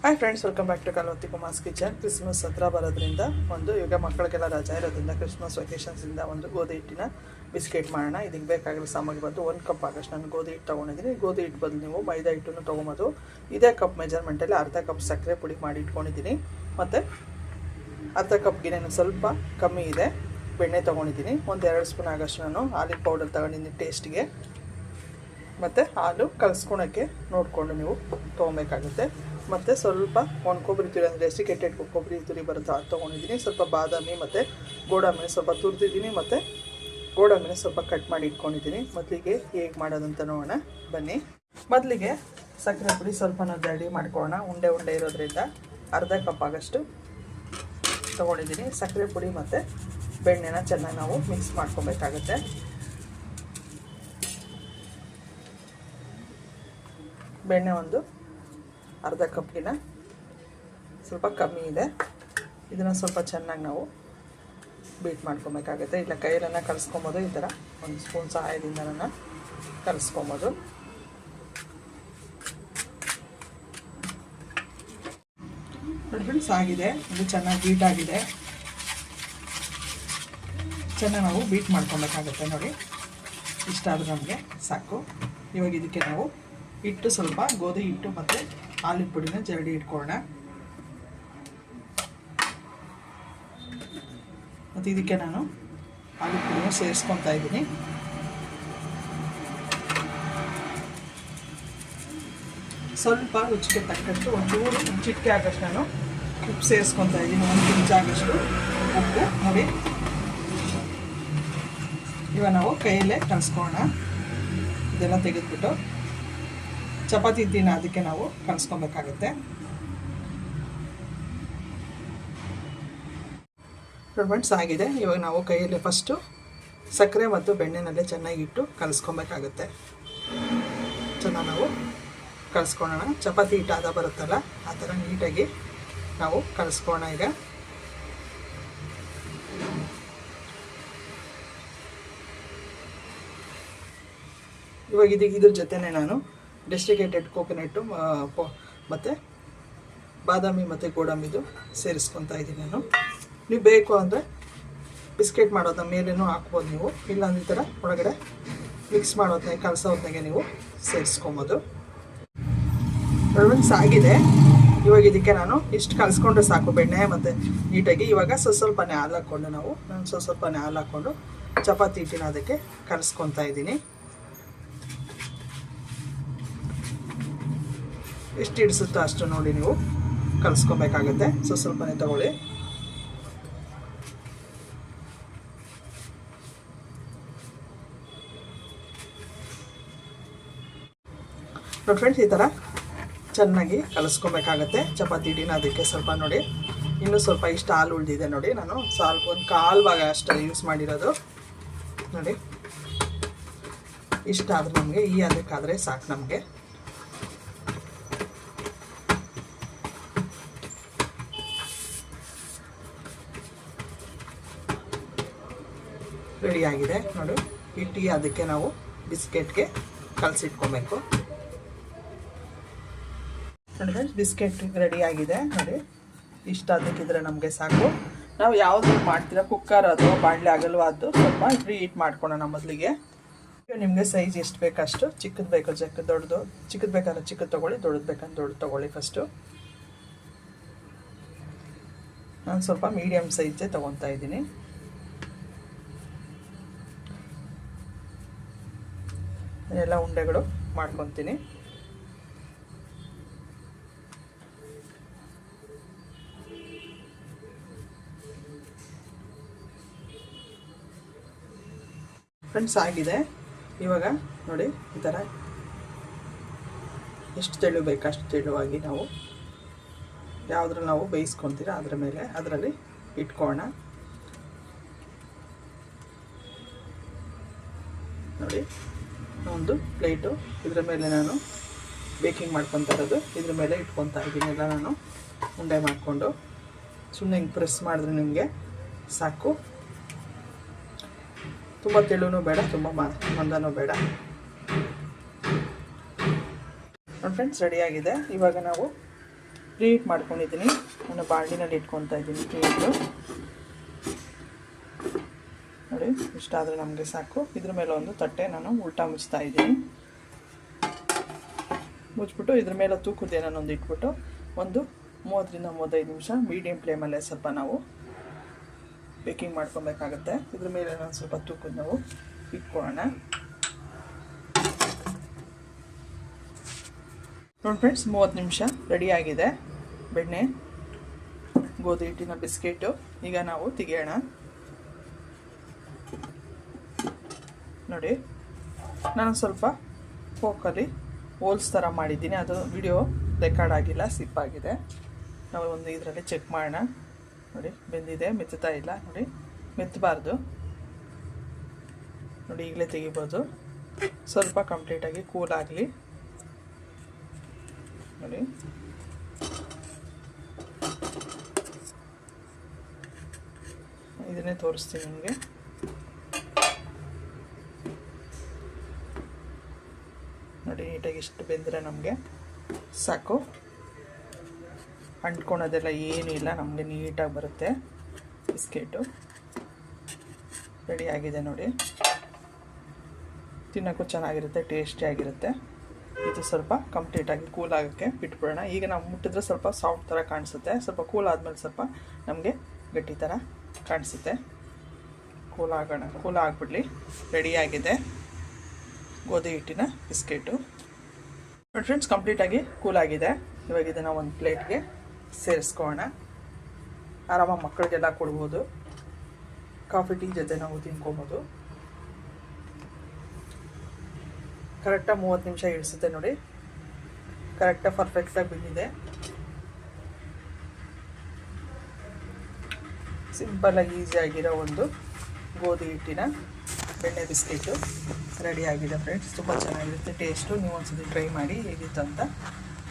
Hi friends, welcome back to Kalavati Kumar's kitchen. Christmas ಹತ್ರ ಬರೋದ್ರಿಂದ ಈಗ ಮಕ್ಕಳಿಗೆಲ್ಲ ರಜಾ ಇರೋದ್ರಿಂದ ಕ್ರಿಸ್ಮಸ್ ವೆಕೇಷನ್ಸಿಂದ ಒಂದು ಗೋಧಿ ಹಿಟ್ಟಿನ ಬಿಸ್ಕೆಟ್ ಮಾಡೋಣ. ಇದಕ್ಕೆ ಬೇಕಾಗಿರೋ ಸಾಮಗ್ರಿ ಬಂದು 1 ಕಪ್ ಆಗೋಷ್ಟು ನಾನು ಗೋಧಿ ಹಿಟ್ಟು ತೊಗೊಂಡಿದ್ದೀನಿ. ಗೋಧಿ ಹಿಟ್ಟು ಬದಲು ನೀವು ಮೈದಾ ಹಿಟ್ಟನ್ನು ತೊಗೊಬೋದು. ಇದೇ ಕಪ್ ಮೆಜರ್ಮೆಂಟಲ್ಲಿ ಅರ್ಧ ಕಪ್ ಸಕ್ಕರೆ ಪುಡಿ ಮಾಡಿ ಇಟ್ಕೊಂಡಿದ್ದೀನಿ. ಮತ್ತು ಅರ್ಧ ಕಪ್ಗೆ ಸ್ವಲ್ಪ ಕಮ್ಮಿ ಇದೆ ಬೆಣ್ಣೆ ತೊಗೊಂಡಿದ್ದೀನಿ. ಒಂದು 2 ಸ್ಪೂನ್ ಆಗೋಷ್ಟು ನಾನು ಆಲಿವ್ ಪೌಡರ್ ತೊಗೊಂಡಿದ್ದೀನಿ ಟೇಸ್ಟ್ಗೆ. ಮತ್ತು ಹಾಲು ಕಲಿಸ್ಕೊಳಕ್ಕೆ ನೋಡಿಕೊಂಡು ನೀವು ತೊಗೊಬೇಕಾಗುತ್ತೆ. ಮತ್ತು ಸ್ವಲ್ಪ ಕೊಬ್ಬರಿ ತುರಿ, ಅಂದರೆ ಡೆಸಿಕೇಟೆಡ್ ಕೊಬ್ಬರಿ ತುರಿ ಬರುತ್ತೆ, ಅದು ತೊಗೊಂಡಿದ್ದೀನಿ. ಸ್ವಲ್ಪ ಬಾದಾಮಿ ಮತ್ತು ಗೋಡಂಬಿನ ಸ್ವಲ್ಪ ತುರಿದಿದ್ದೀನಿ. ಮತ್ತು ಗೋಡಂಬಿನ ಸ್ವಲ್ಪ ಕಟ್ ಮಾಡಿ ಇಟ್ಕೊಂಡಿದ್ದೀನಿ. ಮೊದಲಿಗೆ ಹೇಗೆ ಮಾಡೋದಂತ ನೋಡೋಣ ಬನ್ನಿ. ಮೊದಲಿಗೆ ಸಕ್ಕರೆ ಪುಡಿ ಸ್ವಲ್ಪ ನಾವು ಜರಡಿ ಮಾಡ್ಕೊಳ್ಳೋಣ. ಉಂಡೆ ಇರೋದ್ರಿಂದ ಅರ್ಧ ಕಪ್ ಆಗೋಷ್ಟು ತೊಗೊಂಡಿದ್ದೀನಿ. ಸಕ್ಕರೆ ಪುಡಿ ಮತ್ತು ಬೆಣ್ಣೆನ ಚೆನ್ನಾಗಿ ನಾವು ಮಿಕ್ಸ್ ಮಾಡ್ಕೊಬೇಕಾಗತ್ತೆ. ಬೆಣ್ಣೆ ಒಂದು ಅರ್ಧ ಕಪ್ಗಿನ ಸ್ವಲ್ಪ ಕಮ್ಮಿ ಇದೆ. ಇದನ್ನು ಸ್ವಲ್ಪ ಚೆನ್ನಾಗಿ ನಾವು ಬೀಟ್ ಮಾಡ್ಕೊಬೇಕಾಗುತ್ತೆ. ಇಲ್ಲ ಕೈಯಲ್ಲೆಲ್ಲ ಕಲಿಸ್ಕೊಬೋದು. ಈ ಥರ ಒಂದು ಸ್ಪೂನ್ ಸಹಾಯದಿಂದ ನಾನು ಕಲಿಸ್ಕೊಬೋದು. ಫ್ರೆಂಡ್ಸ್ ಆಗಿದೆ, ಇದು ಚೆನ್ನಾಗಿ ಬೀಟ್ ಆಗಿದೆ. ಚೆನ್ನಾಗಿ ನಾವು ಬೀಟ್ ಮಾಡ್ಕೊಬೇಕಾಗುತ್ತೆ. ನೋಡಿ, ಇಷ್ಟಾದರೂ ನಮಗೆ ಸಾಕು. ಇವಾಗ ಇದಕ್ಕೆ ನಾವು ಹಿಟ್ಟು, ಸ್ವಲ್ಪ ಗೋಧಿ ಹಿಟ್ಟು ಮತ್ತು ಆಲಿವ್ ಪುಡಿನ ಜರಡಿ ಇಟ್ಕೊಳ್ಳೋಣ. ಮತ್ತು ಇದಕ್ಕೆ ನಾನು ಆಲಿವ್ ಪುಡಿನ ಸೇರಿಸ್ಕೊತಾ ಇದ್ದೀನಿ. ಸ್ವಲ್ಪ ರುಚಿಗೆ ತಕ್ಕಷ್ಟು ಒಂಚೂರು ಚಿಟಿಕೆ ಆಗೋಷ್ಟು ನಾನು ಉಪ್ಪು ಸೇರಿಸ್ಕೊತಾ ಇದ್ದೀನಿ. 1 ಇಂಚ್ ಆಗೋಷ್ಟು ಉಪ್ಪು. ನೋಡಿ, ಇವಾಗ ನಾವು ಕೈಯಲ್ಲೇ ಕಲಿಸ್ಕೊಳ್ಳೋಣ. ಇದೆಲ್ಲ ತೆಗೆದುಬಿಟ್ಟು ಚಪಾತಿ ದಿನ ಅದಕ್ಕೆ ನಾವು ಕಲಿಸ್ಕೊಬೇಕಾಗುತ್ತೆ. ಫ್ರೆಂಡ್ಸ್ ಆಗಿದೆ. ಇವಾಗ ನಾವು ಕೈಯಲ್ಲೇ ಫಸ್ಟು ಸಕ್ಕರೆ ಮತ್ತು ಬೆಣ್ಣೆನಲ್ಲೇ ಚೆನ್ನಾಗಿ ಇಟ್ಟು ಕಲಿಸ್ಕೊಬೇಕಾಗುತ್ತೆ. ಚೆನ್ನಾಗಿ ನಾವು ಕಲಿಸ್ಕೊಳ್ಳೋಣ. ಚಪಾತಿ ಹಿಟ್ಟು ಆದ ಬರುತ್ತಲ್ಲ, ಆ ಥರ ನೀಟಾಗಿ ನಾವು ಕಲಿಸ್ಕೊಳ್ಳೋಣ. ಇವಾಗ ಇದ್ರ ಜೊತೆನೇ ನಾನು ಡೆಸಿಕೇಟೆಡ್ ಕೋಕೋನಟ್ಟು ಮತ್ತು ಬಾದಾಮಿ ಮತ್ತು ಗೋಡಂಬಿದು ಸೇರಿಸ್ಕೊತಾ ಇದ್ದೀನಿ ನಾನು. ನೀವು ಬೇಕು ಅಂದರೆ ಬಿಸ್ಕೆಟ್ ಮಾಡೋದನ್ನ ಮೇಲೇನೂ ಹಾಕ್ಬೋದು ನೀವು. ಇಲ್ಲಾಂದ್ರೆ ಈ ಥರ ಒಳಗಡೆ ಮಿಕ್ಸ್ ಮಾಡೋದನ್ನ ಕಲಸೋ ಹೊತ್ತಿಗೆ ನೀವು ಸೇರಿಸ್ಕೊಬೋದು. ಫ್ರೆಂಡ್ಸ್ ಆಗಿದೆ. ಇವಾಗ ಇದಕ್ಕೆ ನಾನು ಇಷ್ಟು ಕಲಿಸ್ಕೊಂಡ್ರೆ ಸಾಕು, ಬೆಣ್ಣೆ ಮತ್ತು ನೀಟಾಗಿ. ಇವಾಗ ಸ್ವಲ್ಪನೇ ಹಾಲು ಹಾಕ್ಕೊಂಡು ನಾನು ಸ್ವಲ್ಪನೇ ಹಾಲು ಹಾಕ್ಕೊಂಡು ಚಪಾತಿ ಹಿಟ್ಟಿನ ಅದಕ್ಕೆ ಕಲಿಸ್ಕೊತಾ ಇದ್ದೀನಿ. ಎಷ್ಟು ಹಿಡಿಸುತ್ತೋ ಅಷ್ಟು ನೋಡಿ ನೀವು ಕಲಿಸ್ಕೊಬೇಕಾಗುತ್ತೆ. ಸ್ವಲ್ಪನೇ ತಗೊಳ್ಳಿ. ಫ್ರೆಂಡ್ಸ್, ಈ ಥರ ಚೆನ್ನಾಗಿ ಕಲಿಸ್ಕೊಬೇಕಾಗತ್ತೆ ಚಪಾತಿ ಹಿಟ್ಟಿನ ಅದಕ್ಕೆ. ಸ್ವಲ್ಪ ನೋಡಿ, ಇನ್ನೂ ಸ್ವಲ್ಪ ಇಷ್ಟು ಹಾಲು ಉಳಿದಿದೆ ನೋಡಿ. ನಾನು ಸ್ವಲ್ಪ ಒಂದು 1/4 ಭಾಗ ಅಷ್ಟು ಯೂಸ್ ಮಾಡಿರೋದು. ನೋಡಿ, ಇಷ್ಟಾದರೆ ನಮಗೆ ಅದಕ್ಕಾದರೆ ಸಾಕು ನಮಗೆ. ರೆಡಿಯಾಗಿದೆ ನೋಡಿ. ಹಿಟ್ಟಿಗೆ ಅದಕ್ಕೆ ನಾವು ಬಿಸ್ಕೆಟ್ಗೆ ಕಲಸಿಟ್ಕೊಬೇಕು. ನೋಡಿ ಫ್ರೆಂಡ್ಸ್, ಬಿಸ್ಕೆಟ್ ರೆಡಿಯಾಗಿದೆ ನೋಡಿ. ಇಷ್ಟ ಅದಕ್ಕಿದ್ರೆ ನಮಗೆ ಸಾಕು. ನಾವು ಯಾವುದು ಮಾಡ್ತೀರಾ, ಕುಕ್ಕರ್ ಅಥವಾ ಬಾಣಲೆ ಆಗಲ್ವ, ಅದು ಸ್ವಲ್ಪ ಪ್ರೀ ಹೀಟ್ ಮಾಡ್ಕೊಳ್ಳೋಣ ಮೊದಲಿಗೆ. ನಿಮಗೆ ಸೈಜ್ ಎಷ್ಟು ಬೇಕಷ್ಟು, ಚಿಕ್ಕದು ಬೇಕು ದೊಡ್ಡದು, ಚಿಕ್ಕದು ಬೇಕಾದ್ರೆ ಚಿಕ್ಕದು ತೊಗೊಳ್ಳಿ, ದೊಡ್ಡದು ಬೇಕಂದ್ರೆ ದೊಡ್ಡದು ತೊಗೊಳ್ಳಿ. ಫಸ್ಟು ನಾನು ಸ್ವಲ್ಪ ಮೀಡಿಯಮ್ ಸೈಜೇ ತೊಗೊತಾ ಇದ್ದೀನಿ. ಎಲ್ಲ ಉಂಡೆಗಳು ಮಾಡ್ಕೊತೀನಿ. ಫ್ರೆಂಡ್ಸ್ ಆಗಿದೆ. ಇವಾಗ ನೋಡಿ, ಈ ಥರ ಎಷ್ಟು ತೆಳು ಬೇಕು ಅಷ್ಟು ತೆಳುವಾಗಿ ನಾವು ಯಾವುದ್ರಲ್ಲಿ ನಾವು ಬೇಯಿಸ್ಕೊತೀರ ಅದರಲ್ಲಿ ಇಟ್ಕೊಳ್ಳೋಣ. ನೋಡಿ, ಒಂದು ಪ್ಲೇಟು ಇದ್ರ ಮೇಲೆ ನಾನು ಬೇಕಿಂಗ್ ಮಾಡ್ಕೊತಾ ಇರೋದು, ಇದ್ರ ಮೇಲೆ ಇಟ್ಕೊತಾ ಇದ್ದೀನಿ. ಎಲ್ಲ ನಾನು ಉಂಡೆ ಮಾಡಿಕೊಂಡು ಸುಮ್ಮನೆ ಹಿಂಗೆ ಪ್ರೆಸ್ ಮಾಡಿದ್ರೆ ನಿಮಗೆ ಸಾಕು. ತುಂಬ ತೆಳುನೂ ಬೇಡ, ತುಂಬ ಮಂದನೂ ಬೇಡ. ಫ್ರೆಂಡ್ಸ್ ರೆಡಿಯಾಗಿದೆ. ಇವಾಗ ನಾವು ಪ್ರೀಹೀಟ್ ಮಾಡ್ಕೊಂಡಿದ್ದೀನಿ. ನಾನು ಬಾಣಲಿನಲ್ಲಿ ಇಟ್ಕೊತಾ ಇದ್ದೀನಿ ಪ್ರೀಹೀಟು. ನೋಡಿ ಇಷ್ಟಾದರೆ ನಮಗೆ ಸಾಕು. ಇದ್ರ ಮೇಲೆ ಒಂದು ತಟ್ಟೆ ನಾನು ಉಲ್ಟಾ ಮುಚ್ತಾ ಇದ್ದೀನಿ. ಮುಚ್ಚಿಬಿಟ್ಟು ಇದ್ರ ಮೇಲೆ ತೂಕದ ಏನನ್ನೊಂದು ಇಟ್ಬಿಟ್ಟು ಒಂದು 30ರಿಂದ 35 ನಿಮಿಷ ಮೀಡಿಯಮ್ ಫ್ಲೇಮಲ್ಲೇ ಸ್ವಲ್ಪ ನಾವು ಬೇಕಿಂಗ್ ಮಾಡ್ಕೊಬೇಕಾಗತ್ತೆ. ಇದ್ರ ಮೇಲೆ ನಾನು ಸ್ವಲ್ಪ ತೂಕದ ನಾವು ಇಟ್ಕೊಳ್ಳೋಣ. ನೋಡಿ ಫ್ರೆಂಡ್ಸ್, 30 ನಿಮಿಷ ರೆಡಿಯಾಗಿದೆ ಬೆಣ್ಣೆ ಗೋಧಿ ಹಿಟ್ಟಿನ ಬಿಸ್ಕೆಟು. ಈಗ ನಾವು ತೆಗೆಯೋಣ. ನೋಡಿ ನಾನು ಸ್ವಲ್ಪ ಫೋಕಲ್ಲಿ ಹೋಲ್ಸ್ ಥರ ಮಾಡಿದ್ದೀನಿ. ಅದು ವಿಡಿಯೋ ರೆಕಾರ್ಡ್ ಆಗಿಲ್ಲ, ಸಿಪ್ ಆಗಿದೆ. ನಾವು ಒಂದು ಇದರಲ್ಲಿ ಚೆಕ್ ಮಾಡೋಣ. ನೋಡಿ ಬೆಂದಿದೆ, ಮೆತ್ತುತ್ತಾ ಇಲ್ಲ. ನೋಡಿ ಮೆತ್ತಬಾರ್ದು. ನೋಡಿ ಈಗಲೇ ತೆಗಿಬೋದು. ಸ್ವಲ್ಪ ಕಂಪ್ಲೀಟಾಗಿ ಕೂಲ್ ಆಗಲಿ. ನೋಡಿ ಇದನ್ನೇ ತೋರಿಸ್ತೀನಿ ನಿಮಗೆ. ನೋಡಿ ನೀಟಾಗಿ ಇಷ್ಟು ಬೆಂದರೆ ನಮಗೆ ಸಾಕು. ಅಂಟ್ಕೊಳೋದೆಲ್ಲ ಏನೂ ಇಲ್ಲ, ನಮಗೆ ನೀಟಾಗಿ ಬರುತ್ತೆ. ಬಿಸ್ಕೆಟು ರೆಡಿಯಾಗಿದೆ ನೋಡಿ. ತಿನ್ನೋಕ್ಕೂ ಚೆನ್ನಾಗಿರುತ್ತೆ, ಟೇಸ್ಟಿಯಾಗಿರುತ್ತೆ. ಇದು ಸ್ವಲ್ಪ ಕಂಪ್ಲೀಟಾಗಿ ಕೂಲ್ ಆಗೋಕ್ಕೆ ಬಿಟ್ಬಿಡೋಣ. ಈಗ ನಾವು ಮುಟ್ಟಿದ್ರೆ ಸ್ವಲ್ಪ ಸಾಫ್ಟ್ ಥರ ಕಾಣಿಸುತ್ತೆ. ಸ್ವಲ್ಪ ಕೂಲ್ ಆದಮೇಲೆ ಸ್ವಲ್ಪ ನಮಗೆ ಗಟ್ಟಿ ಥರ ಕಾಣಿಸುತ್ತೆ. ಕೂಲ್ ಆಗಿಬಿಡಲಿ. ರೆಡಿಯಾಗಿದೆ ಗೋಧಿ ಹಿಟ್ಟಿನ ಬಿಸ್ಕೆಟು. ನೋಡಿ ಫ್ರೆಂಡ್ಸ್, ಕಂಪ್ಲೀಟಾಗಿ ಕೂಲಾಗಿದೆ. ಇವಾಗ ಇದನ್ನು ಒಂದು ಪ್ಲೇಟ್ಗೆ ಸೇರಿಸ್ಕೊಳ್ಳೋಣ. ಆರಾಮಾಗಿ ಮಕ್ಕಳಿಗೆಲ್ಲ ಕೊಡ್ಬೋದು. ಕಾಫಿ ಟೀ ಜೊತೆ ನಾವು ತಿನ್ಕೊಬೋದು. ಕರೆಕ್ಟಾಗಿ 30 ನಿಮಿಷ ಇಳಿಸುತ್ತೆ ನೋಡಿ. ಕರೆಕ್ಟಾಗಿ ಪರ್ಫೆಕ್ಟಾಗಿ ಬಂದಿದೆ. ಸಿಂಪಲಾಗಿ ಈಸಿಯಾಗಿರೋ ಒಂದು ಗೋಧಿ ಹಿಟ್ಟಿನ ಬೆಣ್ಣೆ ಬಿಸ್ಕೆಟು ರೆಡಿಯಾಗಿದೆ ಫ್ರೆಂಡ್ಸ್. ತುಂಬ ಚೆನ್ನಾಗಿರುತ್ತೆ ಟೇಸ್ಟು. ನೀವು ಒಂದ್ಸತಿ ಟ್ರೈ ಮಾಡಿ, ಹೇಗಿತ್ತು ಅಂತ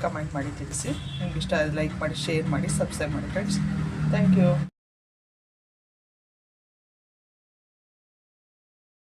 ಕಮೆಂಟ್ ಮಾಡಿ ತಿಳಿಸಿ. ನಿಮ್ಗೆ ಇಷ್ಟ ಲೈಕ್ ಮಾಡಿ, ಶೇರ್ ಮಾಡಿ, ಸಬ್ಸ್ಕ್ರೈಬ್ ಮಾಡಿ ಫ್ರೆಂಡ್ಸ್. Thank you.